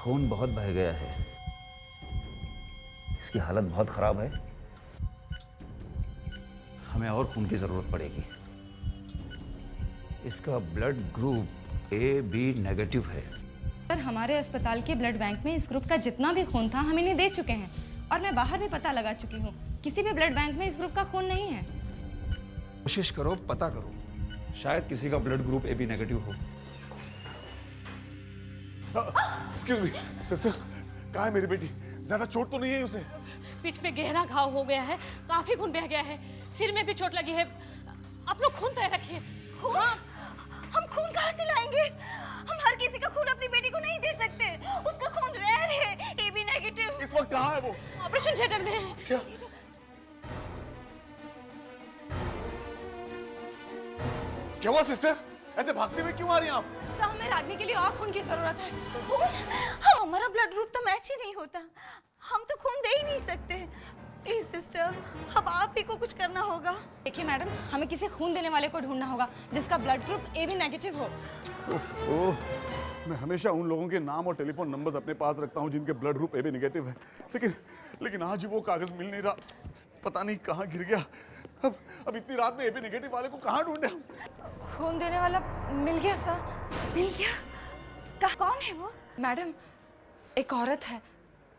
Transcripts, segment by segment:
खून बहुत बह गया है, इसकी हालत बहुत खराब है। हमें और खून की जरूरत पड़ेगी। इसका ब्लड ग्रुप AB नेगेटिव है। सर, हमारे अस्पताल के ब्लड बैंक में इस ग्रुप का जितना भी खून था हम इन्हें दे चुके हैं, और मैं बाहर भी पता लगा चुकी हूँ। किसी भी ब्लड बैंक में इस ग्रुप का खून नहीं है। कोशिश करो, पता करो, शायद किसी का ब्लड ग्रुप AB नेगेटिव हो। एक्सक्यूज मी सिस्टर, कहाँ है मेरी बेटी? ज्यादा चोट तो नहीं है उसे? पीठ पे गहरा घाव हो गया है, काफी खून बह गया है, सिर में भी चोट लगी है। आप लोग खून तय रखिए। हाँ, हम खून कहाँ से लाएंगे? हम हर किसी का खून अपनी बेटी को नहीं दे सकते। उसका खून रेयर है, AB नेगेटिव। इस वक्त कहाँ है वो? ऑपरेशन थिएटर में है। क्या? क्या हुआ सिस्टर? ऐसे भागते हुए क्यों आ रही हैं आप? तो हमें रागनी के लिए और खून की जरूरत है। खून? हमारा ब्लड ग्रुप तो मैच ही नहीं होता। हम तो खून दे ही नहीं सकते। प्लीज सिस्टर, अब आप ही को कुछ करना होगा। देखिए मैडम, हमें किसी खून देने वाले को ढूंढना होगा जिसका ब्लड ग्रुप AB नेगेटिव हो। ओह, मैं हमेशा उन लोगों के नाम और टेलीफोन नंबर्स अपने पास रखता हूँ जिनके ब्लड ग्रुप AB नेगेटिव है, लेकिन आज वो कागज मिल नहीं रहा। पता नहीं कहाँ गिर गया। अब इतनी रात में AB नेगेटिव वाले को कहाँ ढूंढे हम? खून देने वाला मिल गया सर। मिल गया? कौन है वो? मैडम, एक औरत है,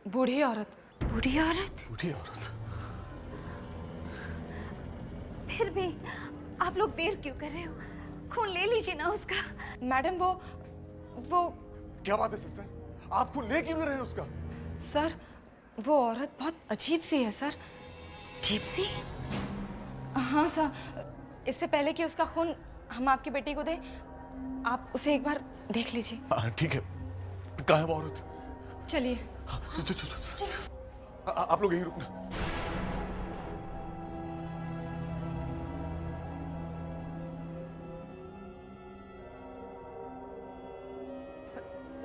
बूढ़ी औरत। बूढ़ी औरत? बूढ़ी औरत? फिर भी आप लोग देर क्यों कर रहे हो? खून ले लीजिए ना उसका। मैडम, वो क्या बात है सिस्टर, आप खून ले क्यों नहीं रहे उसका? सर, वो औरत बहुत अजीब सी है सर। अजीब सी? हाँ सर, इससे पहले कि उसका खून हम आपकी बेटी को दें, आप उसे एक बार देख लीजिए। हाँ ठीक है, कहाँ है वो औरत? चलिए। चलो। आप लोग यहीं रुकना।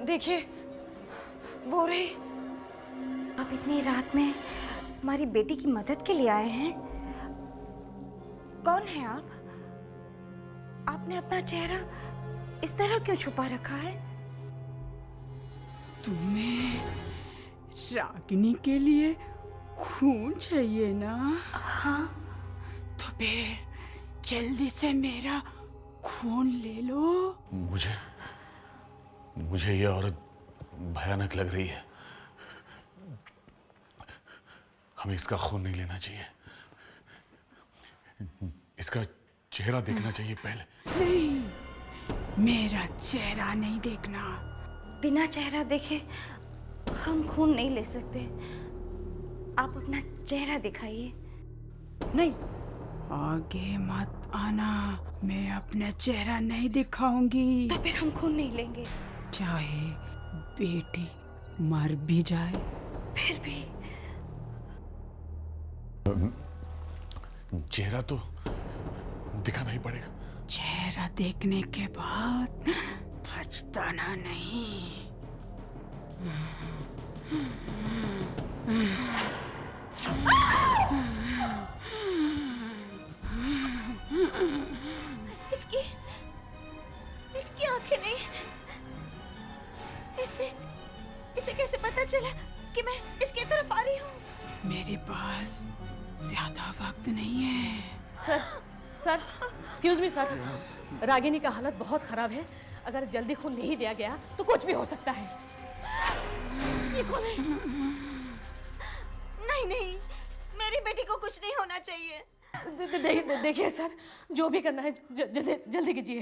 देखिए, वो रही। आप इतनी रात में हमारी बेटी की मदद के लिए आए हैं? कौन है आप? आपने अपना चेहरा इस तरह क्यों छुपा रखा है? तुम्हें रागिनी के लिए खून चाहिए ना? हाँ। तो फिर जल्दी से मेरा खून ले लो। मुझे ये औरत भयानक लग रही है। हमें इसका खून नहीं लेना चाहिए, इसका चेहरा देखना चाहिए पहले। नहीं, मेरा चेहरा नहीं देखना। बिना चेहरा देखे हम खून नहीं ले सकते। आप अपना चेहरा दिखाइए। नहीं, आगे मत आना, मैं अपना चेहरा नहीं दिखाऊंगी। तो फिर हम खून नहीं लेंगे। चाहे बेटी मर भी जाए। फिर भी चेहरा तो दिखाना ही पड़ेगा। चेहरा देखने के बाद पछताना नहीं। इसकी आंखें नहीं। इसे कैसे पता चला कि मैं इसकी तरफ आ रही हूँ? मेरे पास ज्यादा वक्त नहीं है। Sir, excuse me sir, Ragini का हालत बहुत खराब है। अगर जल्दी खून नहीं दिया गया तो कुछ भी हो सकता है। ये कौन है? नहीं, मेरी बेटी को कुछ नहीं होना चाहिए। देखिए सर, जो भी करना है जल्दी कीजिए।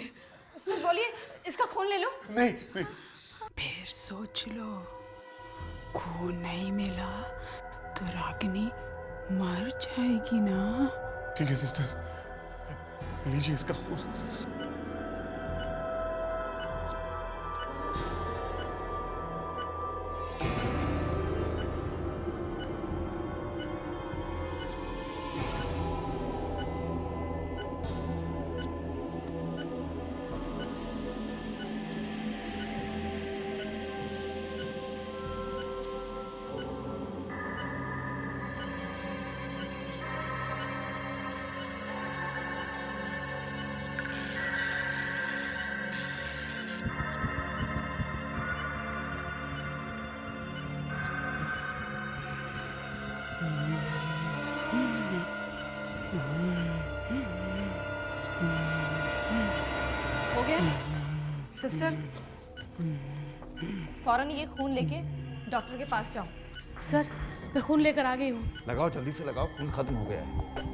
सर बोलिए, इसका खून ले लो। नहीं। फिर सोच लो, खून नहीं मिला तो रागिनी मर जाएगी ना? ठीक है सिस्टर, लीजिए इसका खून। सिस्टर, फौरन ये खून लेके डॉक्टर के पास जाओ। सर, मैं खून लेकर आ गई हूँ। लगाओ, जल्दी से लगाओ, खून खत्म हो गया है।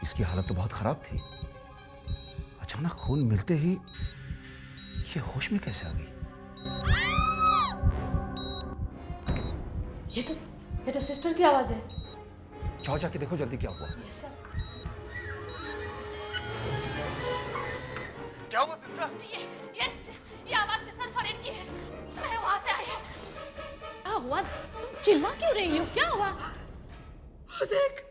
इसकी हालत तो बहुत खराब थी। अचानक खून मिलते ही ये होश में कैसे आ गई? ये तो सिस्टर की आवाज है। जाओ, जाके देखो जल्दी क्या हुआ। Yes sir. क्या हुआ सिस्टर? ये आवाज सिस्टर फरीद की है। मैं वहां से आई। क्या हुआ? तुम चिल्ला क्यों रही हो? क्या हुआ? देख,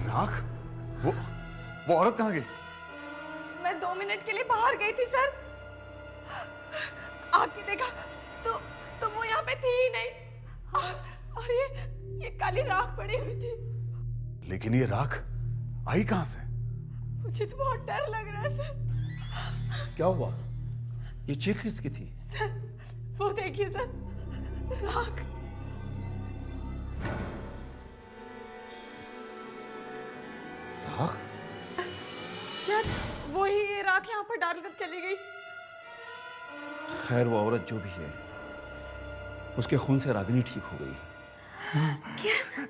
राख? वो औरत कहाँ गई? मैं 2 मिनट के लिए बाहर गई थी सर। आके देखा तो वो यहाँ पे थी ही नहीं। और ये काली राख पड़ी हुई थी। लेकिन ये राख आई कहाँ से? मुझे तो बहुत डर लग रहा है सर। क्या हुआ? ये चीख किसकी थी? सर, वो देखिए सर, राख। राख? शायद वही ये राख यहाँ पर डालकर चली गई। खैर, वो औरत जो भी है, उसके खून से रागिनी ठीक हो गई।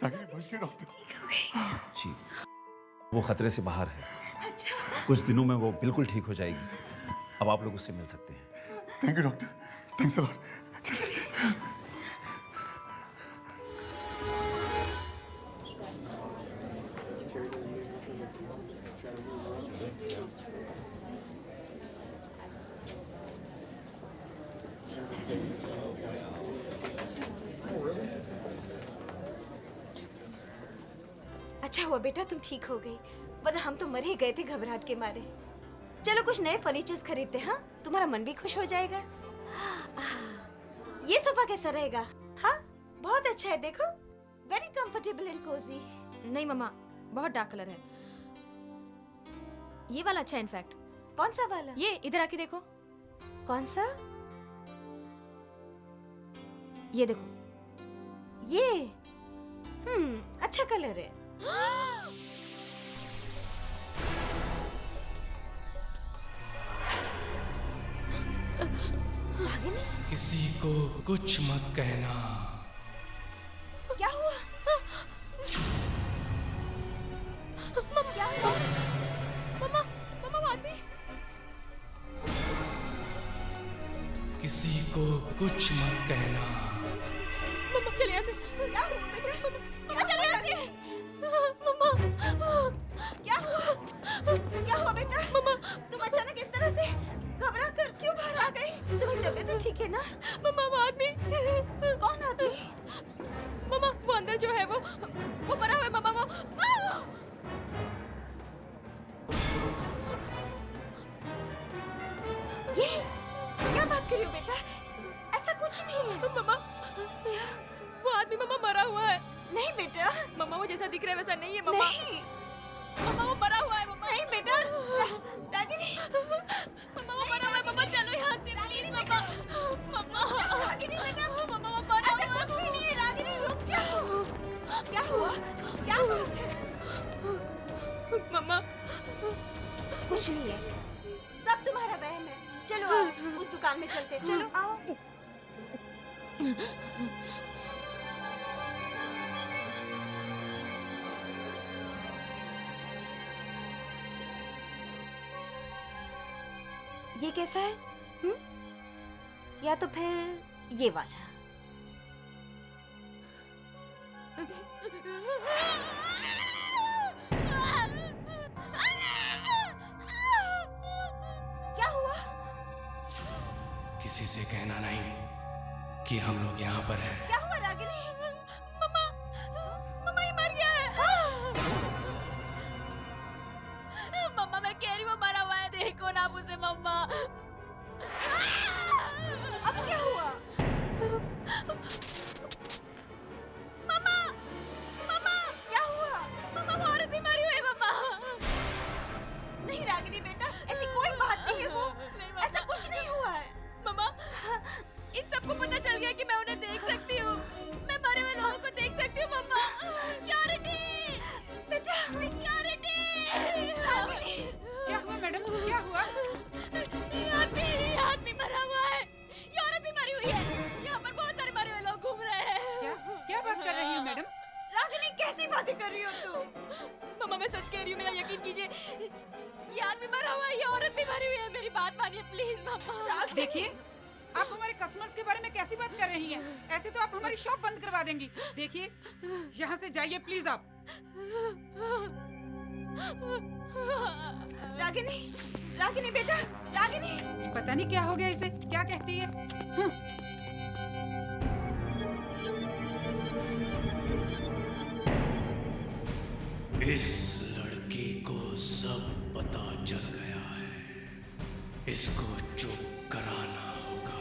रागिनी बच गई डॉक्टर। जी, वो खतरे से बाहर है। अच्छा। कुछ दिनों में वो बिल्कुल ठीक हो जाएगी। अब आप लोग उससे मिल सकते हैं। Thank you doctor, thanks a lot. अच्छा हुआ बेटा तुम ठीक हो गई, वरना हम तो मर ही गए थे घबराहट के मारे। चलो कुछ नए फर्नीचर्स खरीदते हैं, हाँ? तुम्हारा मन भी खुश हो जाएगा। ये सोफा कैसा रहेगा? हाँ, बहुत अच्छा है, देखो, वेरी कंफर्टेबल एंड कोजी। नहीं मम्मा, बहुत डार्क कलर है। ये वाला अच्छा है इनफैक्ट। कौन सा वाला? ये इधर आके देखो। कौन सा? ये देखो। ये अच्छा कलर है। किसी को कुछ मत कहना। क्या हुआ? क्या हुआ? मम्मा आदमी। किसी को कुछ मत कहना। मम्मा चले यहाँ से। क्या हुआ बेटा? मम्मा चले यहाँ से। मम्मा। क्या हुआ? क्या हुआ बेटा? मम्मा। तुम अचानक इस तरह से घबरा कर क्यों बाहर आ गई? तुम्हारी तबीयत तो ठीक है ना? मम्मा वो आदमी। कौन आदमी? मम्मा वो अंदर जो है वो मरा हुआ है मम्मा वो। ये क्या बात कर रही हो बेटा? ऐसा कुछ नहीं है। मम्मा वो आदमी मम्मा मरा हुआ है। नहीं बेटा, मम्मा वो जैसा दिख रहा है वैसा नहीं है मम्मा। नहीं। मम्मा वो मरा हुआ है मम्मा। नहीं बेटा, रागिनी। मम्मा वो मरा हुआ है मम्मा, चलो यहाँ से प्लीज मम्मा। मम्मा रागिनी बेटा, मम्मा वो मरा ऐसा हुआ कुछ भी नहीं है। रागिनी रुक जाओ। क्या हुआ? क्या बात है? मम्मा। कुछ नहीं है, सब तुम्हारा वहम है। चलो आओ, उस दुकान में चलते हैं। चलो आओ। ये कैसा है? या तो फिर ये वाला? क्या हुआ? किसी से कहना नहीं कि हम लोग यहाँ पर हैं। क्या हुआ रागिनी, मम्मा मम्मा ये मर गया है। मम्मा मैं कह रही हूँ वो मरा हुआ है, देखो ना मुझे मम्मा। अब क्या हुआ? मम्मा मम्मा क्या हुआ? मम्मा वो औरत भी मरी हुई है मम्मा। नहीं रागिनी बेटा, ऐसी कोई बात नहीं है, वो ऐसा कुछ नहीं हुआ है। मम्मा इन सबको पता चल गया कि मैं उन्हें देख सकती हूँ, मैं मरे हुए लोगों को देख सकती हूँ मम्मा। सिक्योरिटी बेटा, सिक्योरिटी। रागिनी, क्या हुआ मैडम, क्या हुआ? ये आदमी मरा हुआ है, ये औरत भी मरी हुई है, यहाँ पर बहुत सारे मरे हुए लोग घूम रहे हैं। क्या क्या बात कर रही हो मैडम? रागिनी कैसी बातें कर रही हो तुम? मम्मा मैं सच कह रही हूँ, मेरा यकीन कीजिए, ये आदमी मरा हुआ है, ये औरत भी मरी हुई है, मेरी बात मानिए प्लीज मम्मा। देखिए, आप हमारे कस्टमर्स के बारे में कैसी बात कर रही हैं? ऐसे तो आप हमारी शॉप बंद करवा देंगी। देखिए, यहाँ से जाइए प्लीज आप। रागिनी, रागिनी बेटा, रागिनी। पता नहीं क्या हो गया इसे, क्या कहती है? इस लड़की को सब पता चल गया है, इसको चुप कराना होगा।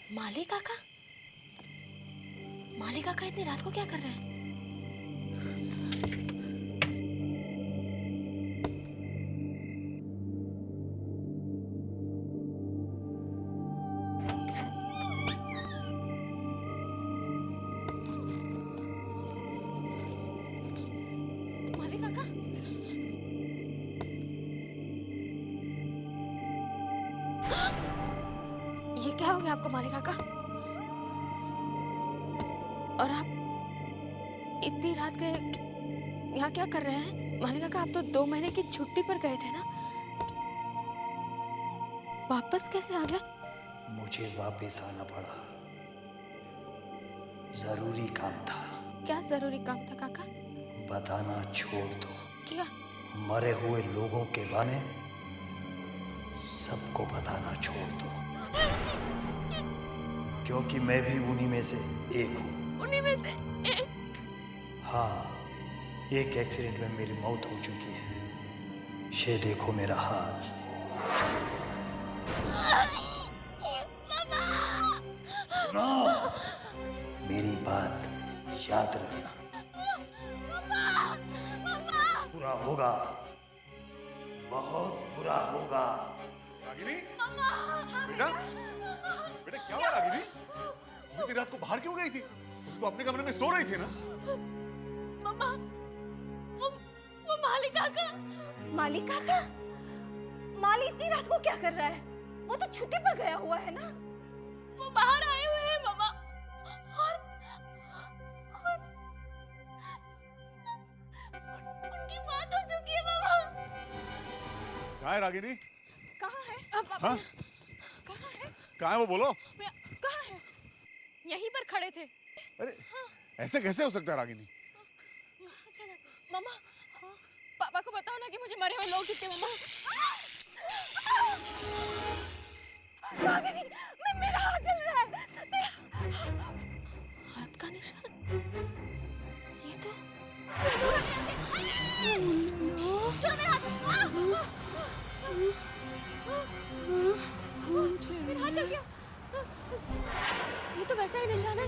माली काका, माली काका इतनी रात को क्या कर रहे हैं? माली काका, ये क्या हो गया आपको माली काका? और आप इतनी रात के यहाँ क्या कर रहे हैं? माली काका आप तो 2 महीने की छुट्टी पर गए थे ना, वापस कैसे आ गए? मुझे वापस आना पड़ा, जरूरी काम था। क्या जरूरी काम था काका? बताना छोड़ दो। क्या? मरे हुए लोगों के बारे में सबको बताना छोड़ दो, क्योंकि मैं भी उन्हीं में से एक हूँ। उन्हीं में से एक? हाँ, एक एक्सीडेंट में मेरी मौत हो चुकी है। ये देखो मेरा हाल। सुनो, मेरी बात याद रखना। बुरा होगा, बहुत बुरा होगा। रागिनी, बेटा, बेटा क्या हुआ रागिनी? तुम इतनी रात को बाहर क्यों गई थी? तुम तो अपने कमरे में सो रही थी ना? मम्मा, वो माली काका। माली काका? माली इतनी रात को क्या कर रहा है? वो तो छुट्टी पर गया हुआ है ना? वो बाहर आए हुए हैं मम्मा, और उनकी मौत हो चुकी है मम्मा। कहाँ है रागिनी? कहाँ है? हाँ? कहाँ है? कहाँ है वो, बोलो। कहाँ है? यहीं पर खड़े थे। अरे ऐसे कैसे हो सकता है रागिनी? मम्मा, पापा को बताओ ना कि मुझे मरे हुए लोग दिखते मम्मा। रागिनी, मेरा हाथ जल रहा है। हाथ का निशान? ये तो छोड़ो मेरा हाथ। मेरा हाथ जल गया। ये तो वैसा ही निशान है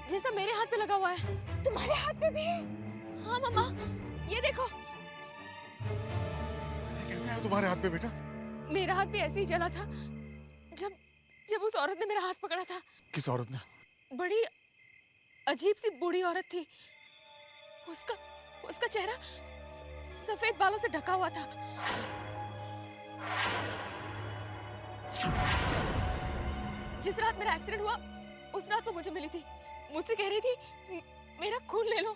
जैसा मेरे हाथ पे लगा हुआ है। तुम्हारे हाथ पे भी है? हाँ मम्मा, ये देखो। कैसे है तुम्हारे हाथ पे बेटा? मेरा हाथ भी ऐसे ही जला था जब उस औरत ने मेरा हाथ पकड़ा था। किस औरत ने? बड़ी अजीब सी बूढ़ी औरत थी। उसका चेहरा सफेद बालों से ढका हुआ था। जिस रात मेरा एक्सीडेंट हुआ उस रात वो मुझे मिली थी। मुझसे कह रही थी मेरा खून ले लो,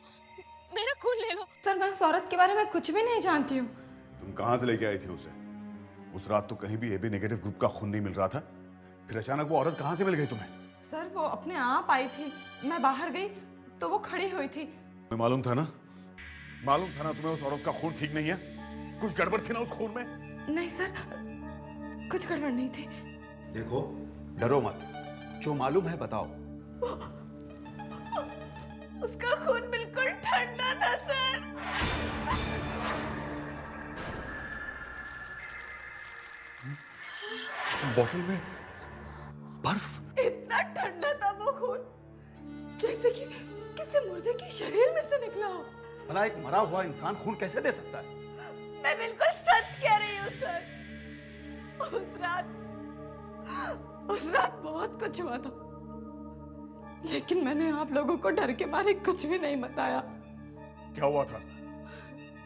मेरा खून ले लो। सर मैं उस औरत के बारे में कुछ भी नहीं जानती हूँ। तुम कहाँ से लेके आई थी उसे? उस रात तो कहीं भी AB नेगेटिव ग्रुप का खून नहीं मिल रहा था, फिर अचानक वो औरत कहाँ से मिल गई तुम्हें? सर वो अपने आप आई थी, मैं बाहर गई तो वो खड़ी हुई थी। तुम्हें मालूम था ना तुम्हें उस औरत का खून ठीक नहीं है? कुछ गड़बड़ थी ना उस खून में? नहीं सर, कुछ गड़बड़ नहीं थी। देखो, डरो मत, जो मालूम है बताओ। उसका खून बिल्कुल ठंडा था सर। बॉटल में बर्फ? इतना ठंडा था वो खून, जैसे कि किसी मुर्दे के शरीर में से निकला हो। भला एक मरा हुआ इंसान खून कैसे दे सकता है? मैं बिल्कुल सच कह रही हूँ सर। उस रात बहुत कुछ हुआ था, लेकिन मैंने आप लोगों को डर के मारे कुछ भी नहीं बताया। क्या हुआ था?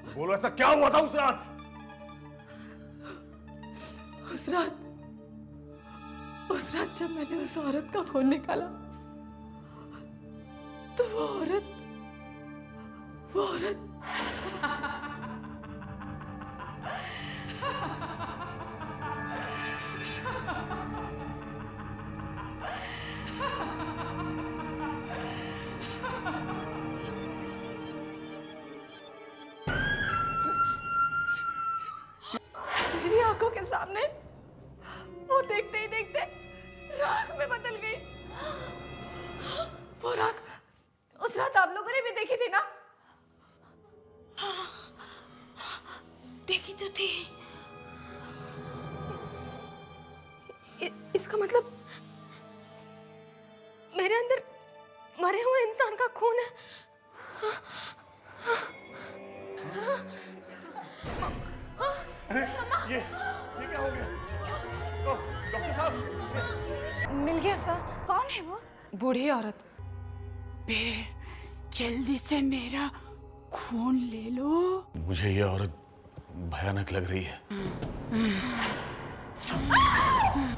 बोलो, ऐसा क्या हुआ था उस रात? उस रात जब मैंने उस औरत का खून निकाला तो वो औरत मेरी आंखों के सामने वो देखते ही देखते राख में बदल गई। वो राख उस रात आप लोगों ने भी देखी थी ना? देखी तो थी। इसका मतलब मेरे अंदर मरे हुए इंसान का खून है। ये क्या हो गया? डॉक्टर साहब, मिल गया सर। कौन है वो? बूढ़ी औरत। जल्दी से मेरा खून ले लो। मुझे ये औरत भयानक लग रही है।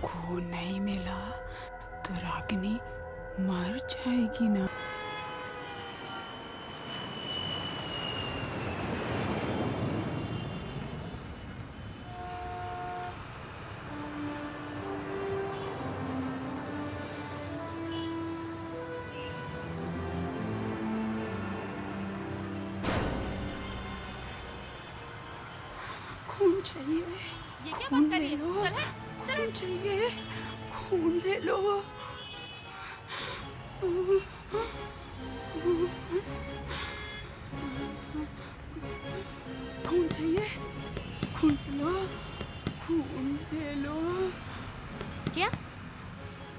खून नहीं मिला तो रागिनी मर जाएगी ना। खून चाहिए। ये क्या बात कर रही है? खून चाहिए, खून ले लो। खून चाहिए, खून लो, खून दे लो। क्या?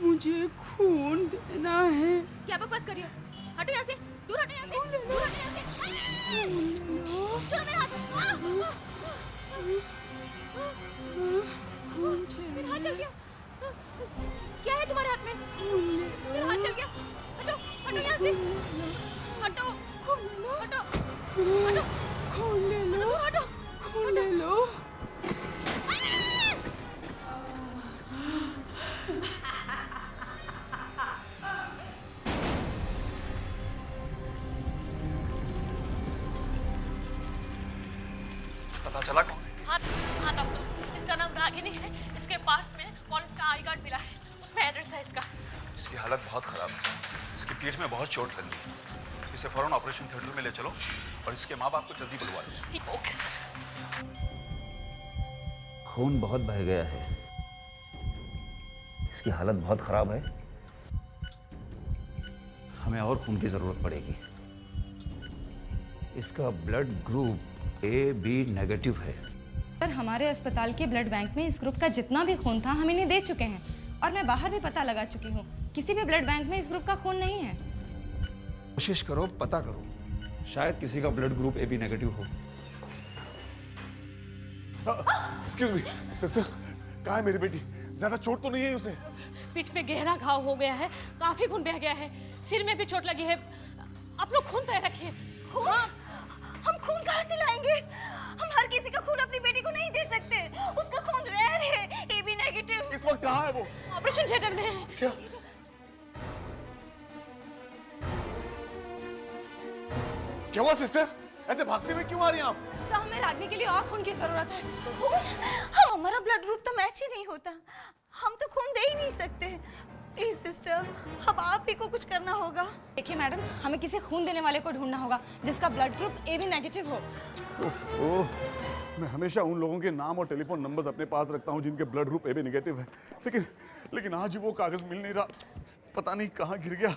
मुझे खून देना है। क्या बकवास कर रही हो? हटो यहाँ से, दूर हटो यहाँ से, दूर हटो यहाँ से। छोड़ो मेरा हाथ। खून चाहिए। मेरा हाथ चल गया। क्या है तुम्हारे हाथ में? मेरा हाथ चल गया। हटो, हटो यहाँ से। हटो, हटो, हटो। खून ले लो, हटो, खून ले लो। पता चला कौन? हाँ डॉक्टर, इसका नाम रागिनी है। इसके पास में पुलिस का आई कार्ड मिला है, उसमें एड्रेस है इसका। इसकी हालत बहुत खराब है, इसकी पीठ में बहुत चोट लगी है। इसे फौरन ऑपरेशन थिएटर में ले चलो और इसके माँ बाप को जल्दी बुलवा लो। Okay sir. खून बहुत बह गया है, इसकी हालत बहुत खराब है, हमें और खून की जरूरत पड़ेगी। इसका ब्लड ग्रुप AB नेगेटिव है। सर हमारे अस्पताल के ब्लड बैंक में इस ग्रुप का जितना भी खून था हम इन्हें दे चुके हैं, और मैं बाहर भी पता लगा चुकी हूँ, किसी भी ब्लड बैंक में इस ग्रुप का खून नहीं है। कोशिश करो, पता करो, शायद किसी का ब्लड ग्रुप AB नेगेटिव हो। एक्सक्यूज मी सिस्टर, कहाँ है मेरी बेटी? ज्यादा चोट तो नहीं है उसे? पीठ पे गहरा घाव हो गया है, काफी खून बह गया है, सिर में भी चोट लगी है। आप लोग खून तय रखिए। हम खून कहाँ से लाएंगे? हम हर किसी का खून अपनी बेटी को नहीं दे सकते। उसका खून रेयर है, AB नेगेटिव। इस वक्त कहाँ है वो? ऑपरेशन थिएटर में है। क्या? क्या हुआ सिस्टर? ऐसे भागते हुए क्यों आ रही हैं आप? तो हमें रागनी के लिए और खून की जरूरत है। खून? हमारा ब्लड ग्रुप तो मैच ही नहीं होता। हम तो खून दे ही नहीं सकते। प्लीज सिस्टर, अब आप ही को कुछ करना होगा। देखिए मैडम, हमें किसी खून देने वाले को ढूंढना होगा जिसका ब्लड ग्रुप AB नेगेटिव हो। ओह, मैं हमेशा उन लोगों के नाम और टेलीफोन नंबर्स अपने पास रखता हूँ जिनके ब्लड ग्रुप AB नेगेटिव है, लेकिन आज वो कागज मिल नहीं रहा। पता नहीं कहाँ गिर गया।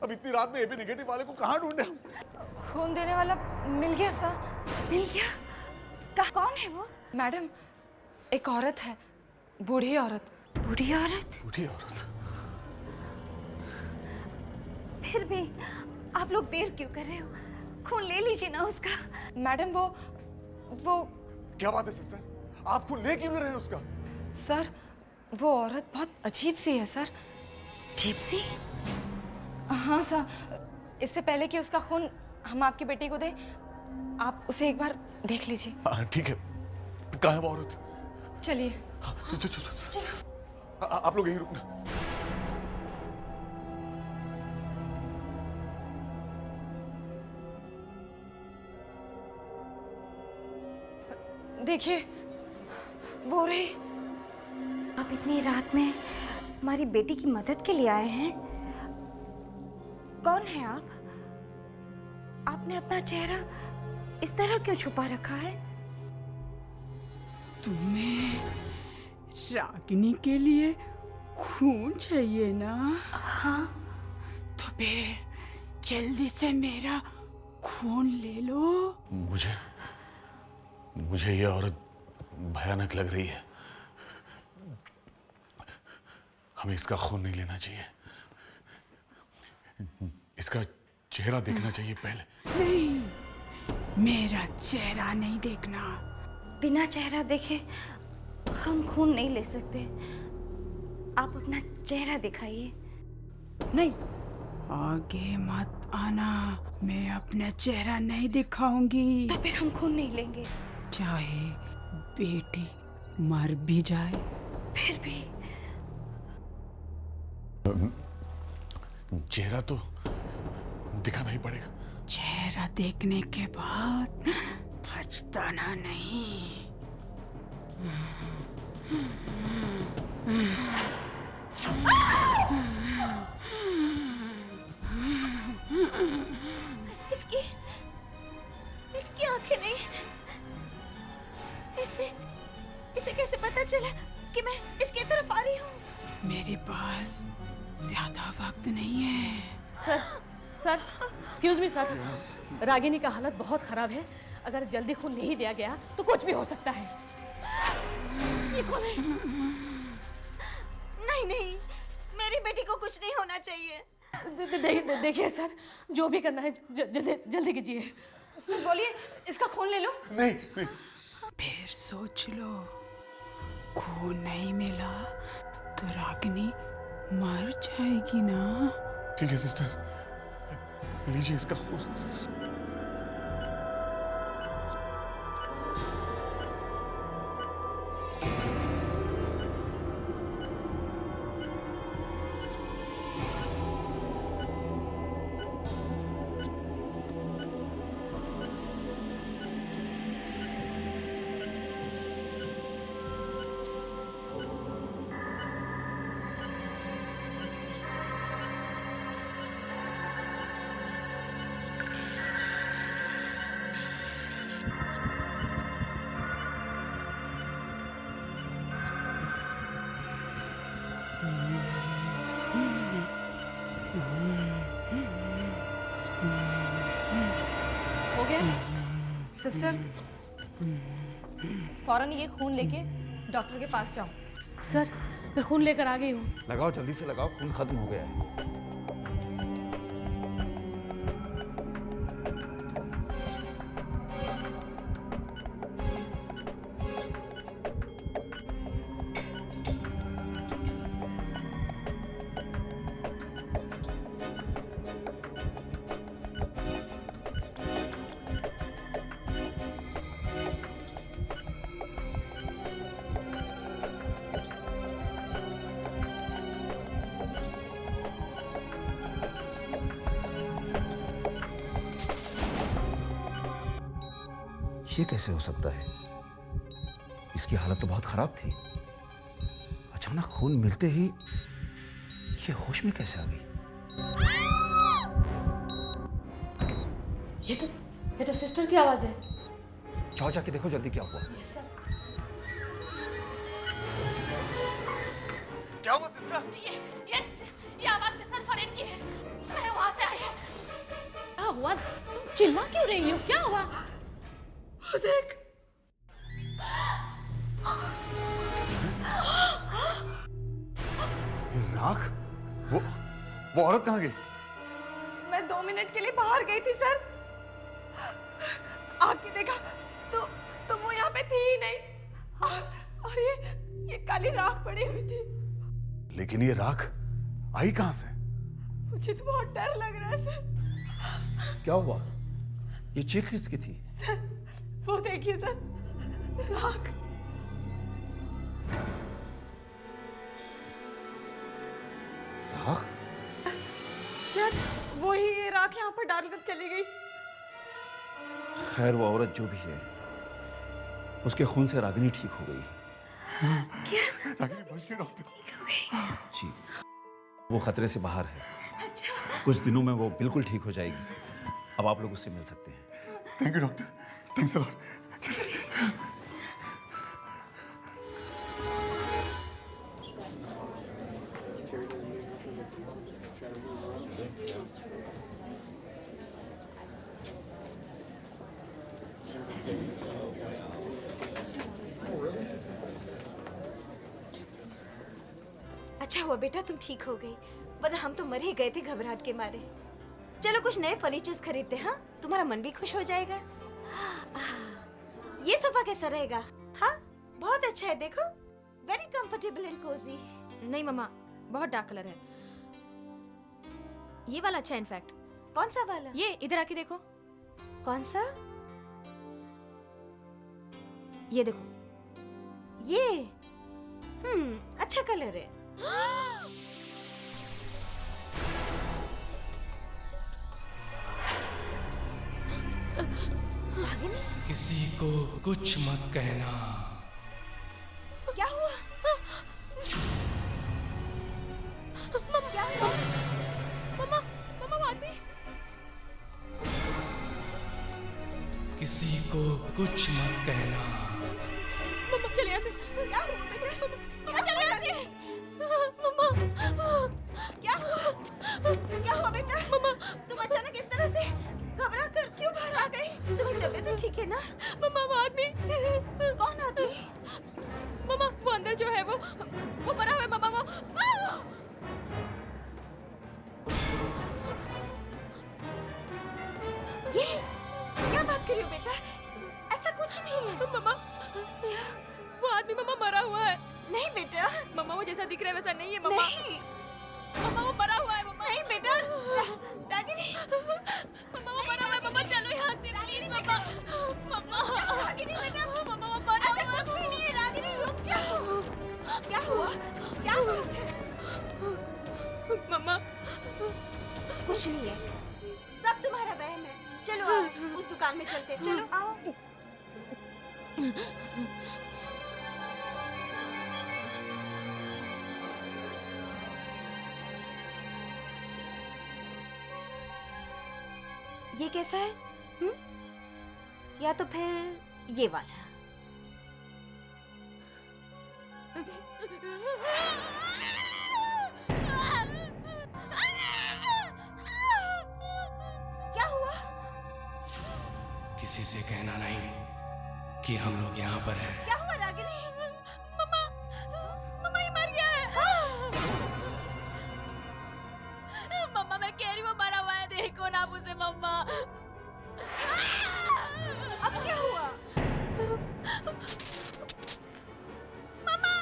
अब इतनी रात में AB नेगेटिव वाले को कहाँ ढूंढे हम? खून देने वाला मिल गया सर। मिल गया? कौन है वो? मैडम, एक औरत है, बूढ़ी औरत। बूढ़ी औरत? बूढ़ी औरत? फिर भी आप लोग देर क्यों कर रहे हो? खून ले लीजिए ना उसका। मैडम वो क्या बात है सिस्टर? आप खून ले क्यों नहीं रहे उसका? सर, वो औरत बहुत अजीब सी है सर। अजीब सी? हाँ सर, इससे पहले कि उसका खून हम आपकी बेटी को दें, आप उसे एक बार देख लीजिए। हाँ ठीक है। कहाँ है वो औरत? चलिए। हाँ, चलो। आप लोग यहीं रुकना। देखिए, वो रही। आप इतनी रात में हमारी बेटी की मदद के लिए आए हैं? कौन है आप? आपने अपना चेहरा इस तरह क्यों छुपा रखा है? तुम्हें रागिनी के लिए खून चाहिए ना? हाँ। तो फिर जल्दी से मेरा खून ले लो। मुझे ये औरत भयानक लग रही है। हमें इसका खून नहीं लेना चाहिए। इसका चेहरा देखना चाहिए पहले। नहीं, मेरा चेहरा नहीं देखना। बिना चेहरा देखे हम खून नहीं ले सकते। आप अपना चेहरा दिखाइए। नहीं, आगे मत आना। मैं अपना चेहरा नहीं दिखाऊंगी। तो फिर हम खून नहीं लेंगे। चाहे बेटी मर भी जाए। फिर भी चेहरा तो दिखाना ही पड़ेगा। चेहरा देखने के बाद पछताना नहीं। इसकी आंखें नहीं। इसे कैसे पता चला कि मैं इसकी तरफ आ रही हूँ? मेरे पास ज्यादा वक्त नहीं है। Sir, excuse me sir, Ragini का हालत बहुत खराब है। अगर जल्दी खून नहीं दिया गया तो कुछ भी हो सकता है। ये कौन है? नहीं, मेरी बेटी को कुछ नहीं होना चाहिए। देखिए सर, जो भी करना है जल्दी कीजिए। सर बोलिए, इसका खून ले लो। नहीं। फिर सोच लो, खून नहीं मिला तो रागिनी मर जाएगी ना। ठीक है सिस्टर, लीजिए इसका खून। हो गया? सिस्टर, फौरन ये खून लेके डॉक्टर के पास जाओ। सर, मैं खून लेकर आ गई हूँ। लगाओ, जल्दी से लगाओ, खून खत्म हो गया है। ये कैसे हो सकता है? इसकी हालत तो बहुत खराब थी। अचानक खून मिलते ही ये होश में कैसे आ गई? ये तो सिस्टर की आवाज है। जाओ जाके देखो जल्दी क्या हुआ। Yes sir. क्या हुआ सिस्टर? ये आवाज सिस्टर फरीद की है। मैं वहां से आई है। क्या हुआ? तुम चिल्ला क्यों रही हो? क्या हुआ? देख। राख? वो औरत कहाँ गई? मैं 2 मिनट के लिए बाहर गई थी सर। आके देखा तो वो यहाँ पे थी ही नहीं। और ये काली राख पड़ी हुई थी। लेकिन ये राख आई कहाँ से? मुझे तो बहुत डर लग रहा है सर। क्या हुआ? ये चीख किसकी थी? सर वो देखिए सर, राख। राख? शायद वही ये राख यहाँ पर डालकर चली गई। खैर वो औरत जो भी है, उसके खून से रागिनी ठीक हो गई। रागिनी बच गई डॉक्टर। जी, वो खतरे से बाहर है। अच्छा। कुछ दिनों में वो बिल्कुल ठीक हो जाएगी। अब आप लोग उससे मिल सकते हैं। Thank you doctor, thanks a lot. अच्छा हुआ बेटा तुम ठीक हो गई, वरना हम तो मर ही गए थे घबराहट के मारे। चलो कुछ नए फर्नीचर्स खरीदते हैं, हाँ? तुम्हारा मन भी खुश हो जाएगा। ये सोफा कैसा रहेगा? हाँ बहुत अच्छा है, देखो वेरी कंफर्टेबल एंड कोजी। नहीं मम्मा, बहुत डार्क कलर है। ये वाला अच्छा है इनफैक्ट। कौन सा वाला? ये इधर आके देखो। कौन सा? ये देखो। ये अच्छा कलर है। किसी को कुछ मत कहना। क्या हुआ? क्या हुआ? मम्मा आदमी। किसी को कुछ मत कहना। मम्मा चले यहाँ से। क्या हुआ बेटा? मम्मा चले यहाँ से। मम्मा क्या हुआ? क्या हुआ बेटा? मम्मा तुम अचानक इस तरह से घबरा कर क्यों बाहर आ गई? तुम्हारी तबीयत तो ठीक है ना? मम्मा वो आदमी। कौन आदमी? मम्मा वो अंदर जो है वो मरा हुआ है मम्मा। वो ये क्या बात कर रही हो बेटा? ऐसा कुछ नहीं है। मम्मा वो आदमी मम्मा मरा हुआ है। नहीं बेटा। मम्मा वो जैसा दिख रहा है वैसा नहीं है मम्मा। नहीं मम्मा वो मरा हुआ है मम्मा। नहीं बेटा। रागिनी मम्मा वो मरा हुआ है मम्मा। चलो यहाँ से प्लीज मम्मा। मम्मा रागिनी बेटा। मम्मा वो मरा ऐसा हुआ कुछ भी नहीं है। रागिनी रुक जाओ। क्या हुआ? क्या बात है? मम्मा कुछ नहीं है, सब तुम्हारा वहम है। चलो आओ उस दुकान में चलते हैं। चलो आओ। ये कैसा है? या तो फिर ये वाला? क्या हुआ? किसी से कहना नहीं कि हम लोग यहाँ पर हैं। क्या हुआ रागिनी? मम्मा ये मर गया है। मम्मा मैं कह रही हूँ वो मरा हुआ है। देखो ना मुझे मम्मा। अब क्या हुआ? मम्मा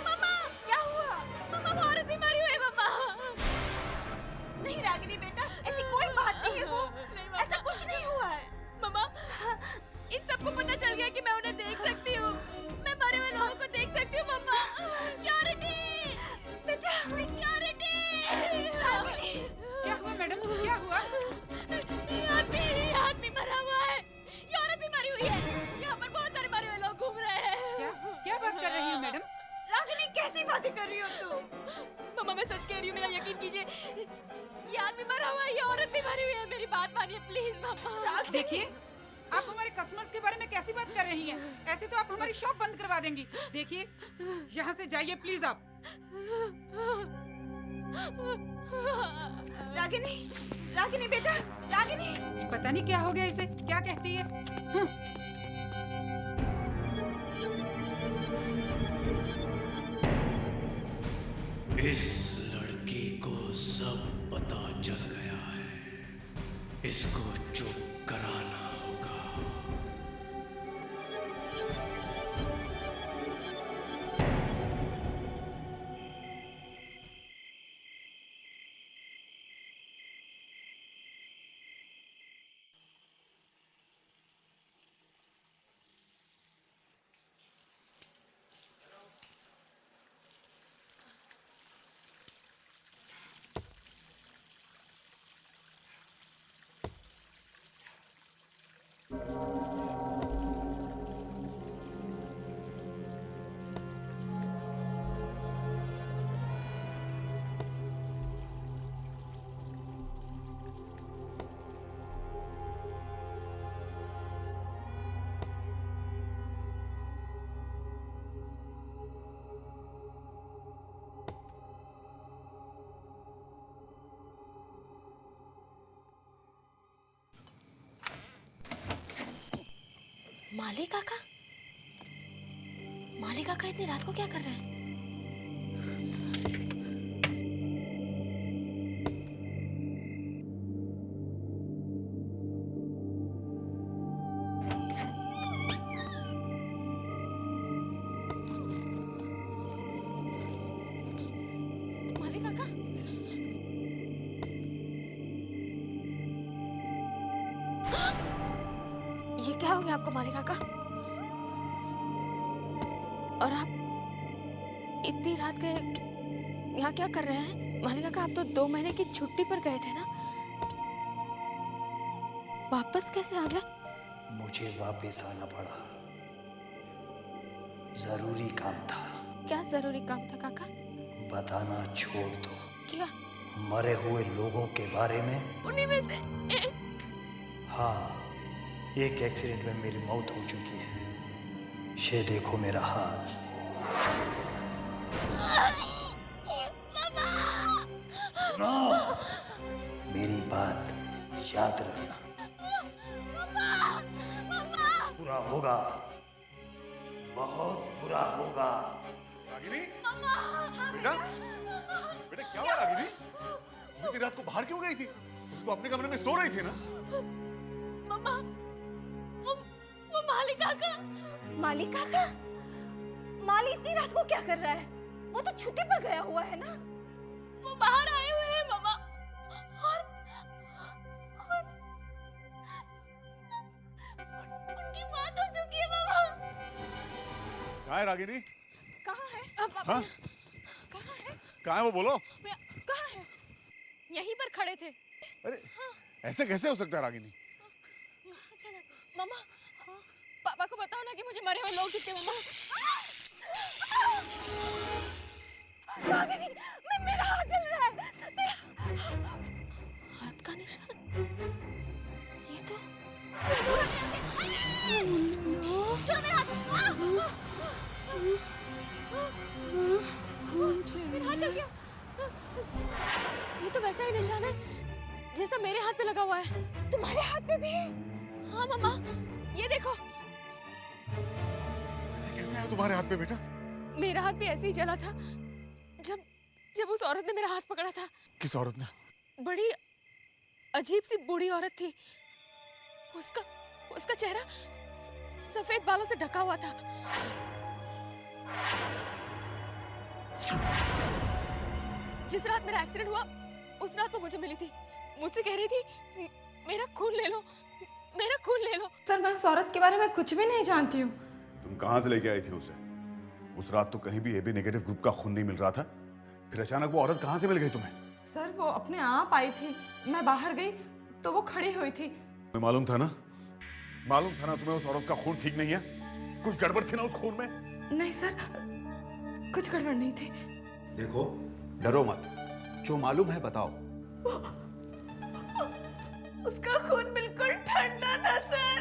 मम्मा क्या हुआ? मम्मा वो औरत भी मरी हुई है मम्मा। नहीं रागिनी बेटा, ऐसी कोई बात नहीं है। वो ऐसा कुछ नहीं हुआ है। मम्मा इन सबको पता चल गया कि मैं उन्हें देख सकती हूँ। मैं मरे हुए लोगों को देख सकती हूँ मम्मा। सिक्योरिटी बेटा सिक्योरिटी। रागिनी क्या हुआ मैडम? क्या हुआ? प्लीज मम्मा। देखिए, आप हमारे कस्टमर्स के बारे में कैसी बात कर रही हैं? ऐसे तो आप हमारी शॉप बंद करवा देंगी। देखिए, यहाँ से जाइए प्लीज आप। रागिनी, रागिनी बेटा, रागिनी। पता नहीं क्या हो गया इसे, क्या कहती है? इस लड़की को सब पता चल गया है। इसको चुप कराना होगा। माली काका? माली काका इतनी रात को क्या कर रहे हैं? माली काका? ये क्या हो गया आपको माली काका? और आप इतनी रात के यहाँ क्या कर रहे हैं? माली काका, आप तो 2 महीने की छुट्टी पर गए थे ना? वापस कैसे आ गए? मुझे वापस आना पड़ा, जरूरी काम था। क्या जरूरी काम था काका? बताना छोड़ दो। क्या? मरे हुए लोगों के बारे में। उन्हीं में से एक? हाँ, एक एक्सीडेंट में मेरी मौत हो चुकी है। ये देखो मेरा हाल। सुनो, मेरी बात याद रखना। बुरा होगा, बहुत बुरा होगा। रागिनी, बेटा, बेटा क्या हुआ रागिनी? तुम इतनी रात को बाहर क्यों गई थी? तुम तो अपने कमरे में सो रही थी ना? मम्मा, वो माली काका। माली काका? माली इतनी रात को क्या कर रहा है? वो तो छुट्टी पर गया हुआ है ना? वो बाहर आए हुए हैं मम्मा, और उनकी बात हो चुकी है मम्मा। कहाँ है रागिनी? कहाँ है? हाँ? कहाँ है? कहाँ है वो, बोलो। कहाँ है? यहीं पर खड़े थे। अरे ऐसे कैसे हो सकता है रागिनी? मम्मा, पापा को बताओ ना कि मुझे मरे हुए लोग दिखते। मम्मा, रागिनी, मेरा हाथ जल रहा है। हाथ का निशान? ये तो छोड़ो मेरा हाथ। मेरा हाथ जल गया। ये तो वैसा ही निशान है जैसा मेरे हाथ पे लगा हुआ है। तुम्हारे हाथ पे भी है? हाँ मम्मा, ये देखो। कैसे है तुम्हारे हाथ पे बेटा? मेरा हाथ भी ऐसे ही जला था जब उस औरत ने मेरा हाथ पकड़ा था। किस औरत ने? बड़ी अजीब सी बूढ़ी औरत थी। उसका चेहरा सफेद बालों से ढका हुआ था। जिस रात मेरा एक्सीडेंट हुआ उस रात वो मुझे मिली थी। मुझसे कह रही थी मेरा खून ले लो, मेरा खून ले लो। सर, मैं उस औरत के बारे में कुछ भी नहीं जानती हूँ। तुम कहाँ से लेके आई थी उसे? उस रात तो कहीं भी एबी नेगेटिव ग्रुप का खून नहीं मिल रहा था, फिर अचानक वो औरत कहाँ से मिल गई तुम्हें? सर, वो अपने आप आई थी। मैं बाहर गई तो वो खड़ी हुई थी। तुम्हें मालूम था ना तुम्हें उस औरत का खून ठीक नहीं है? कुछ गड़बड़ थी ना उस खून में? नहीं सर, कुछ गड़बड़ नहीं थी। देखो, डरो मत, जो मालूम है बताओ। उसका खून बिल्कुल ठंडा था सर।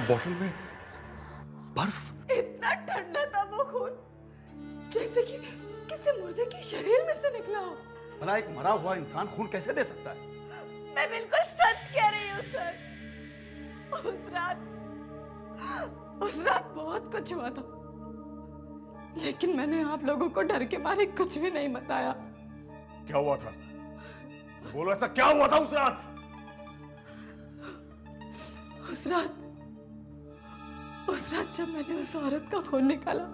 बॉटल में बर्फ। इतना ठंडा था वो खून जैसे कि किसी मुर्दे के शरीर में से निकला हो। भला एक मरा हुआ इंसान खून कैसे दे सकता है? मैं बिल्कुल सच कह रही हूँ सर। उस रात बहुत कुछ हुआ था, लेकिन मैंने आप लोगों को डर के मारे कुछ भी नहीं बताया। क्या हुआ था? बोलो, ऐसा क्या हुआ था उस रात? उस रात जब मैंने उस औरत का खून निकाला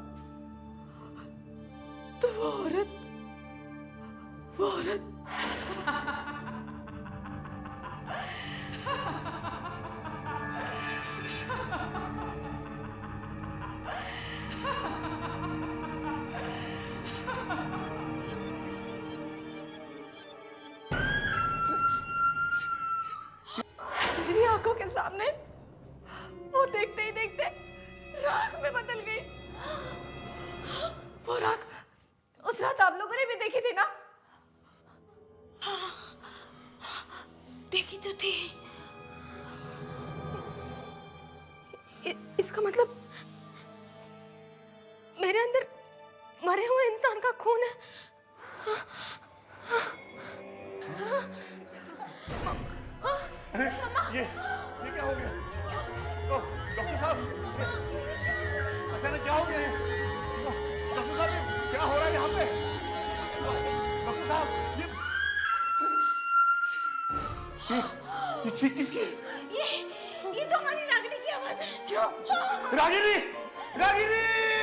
तो वो औरत मेरी आंखों के सामने वो देखते ही देखते राख में बदल गई। वो राख उस रात आप लोगों ने भी देखी थी ना? देखी तो थी। इसका मतलब मेरे अंदर मरे हुए इंसान का खून है। ये क्या हो गया? डॉक्टर साहब, अचानक क्या हो गया है? डॉक्टर साहब, क्या हो रहा है यहाँ पे? डॉक्टर साहब, ये चीख किसकी? ये तो हमारी रागिनी की आवाज है। क्या? रागिनी! रागिनी!